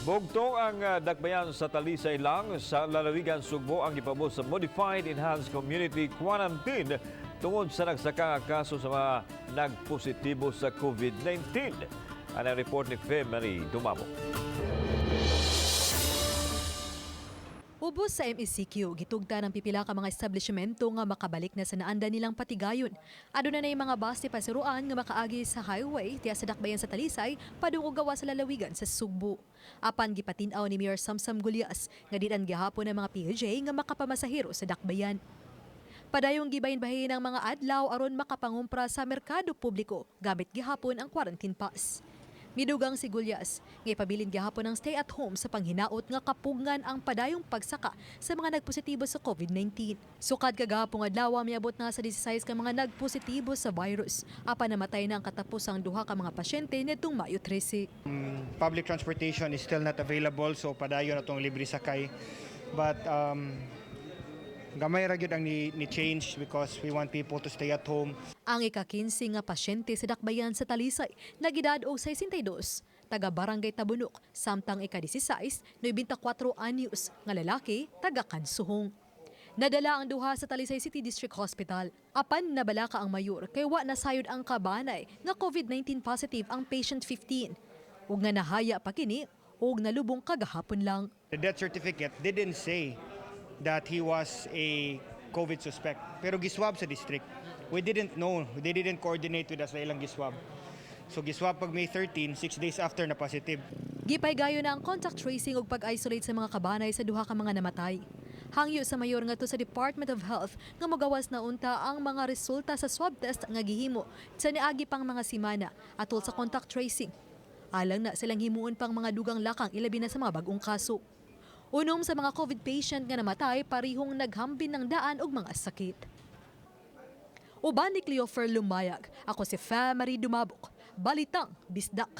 Bugtong ang dakbayan sa Talisay lang sa lalawigan Sugbo ang ipabot sa Modified Enhanced Community Quarantine tungod sa nagsaka nga kaso sa mga nagpositibo sa COVID-19. Ang report ni Fe Marie Dumabo. Ubos sa MECQ, gitugta ng pipila ka mga establishmento nga makabalik na sa naanda nilang patigayon. Aduna na yung mga bus pasiruan nga makaagi sa highway tiya sa dakbayan sa Talisay padung og gawa sa lalawigan sa Sugbo. Apan gipatin-aw ni Mayor Samsam Gulyas nga dinan gihapon ang mga PJ nga makapamasahero sa dakbayan. Padayong gibahin-bahin ng mga adlaw aron makapangumpra sa merkado publiko gamit gihapon ang quarantine pass. Midugang si Gulyas, nga ipabilin gihapon ang stay at home sa panghinaot nga kapugngan ang padayong pagsaka sa mga nagpositibo sa COVID-19. Sukad kagahapong adlaw miabot na sa 16 ka mga nagpositibo sa virus. Apan namatay na ang katapusang duha ka mga pasyente nitong Mayo 13. Public transportation is still not available, so padayon atong libre sakay. But gamay ra gyud ang ni change because we want people to stay at home. Ang ika-15 nga pasyente sa dakbayan sa Talisay nagidad og 62, taga Barangay Tabunok, samtang ika-16, 94 anyos nga lalaki taga Kansuhong. Nadala ang duha sa Talisay City District Hospital. Apan nabalaka ang mayor kay wa nasayod ang kabanay nga COVID-19 positive ang patient 15. Ug nga nahaya pa kini ug nalubong kagahapon lang. The death certificate didn't say that he was a COVID suspect, pero giswab sa district. We didn't know, they didn't coordinate with us na ilang giswab. So giswab pag May 13, 6 days after na positive. Gipay gayo na ang contact tracing ug pag-isolate sa mga kabanay sa duha ka mga namatay. Hangyo sa mayor ngadto sa Department of Health nga mogawas na unta ang mga resulta sa swab test nga gihimo sa niagi pang mga simana atol sa contact tracing. Alang na silang himuon pang mga dugang lakang ilabi na sa mga bagong kaso. Unom sa mga COVID patient nga namatay parihong naghambin ng daan ug mga sakit. Uban ni Cleofer Lumayag, ako si Fe Marie Dumabok, Balitang Bisdak.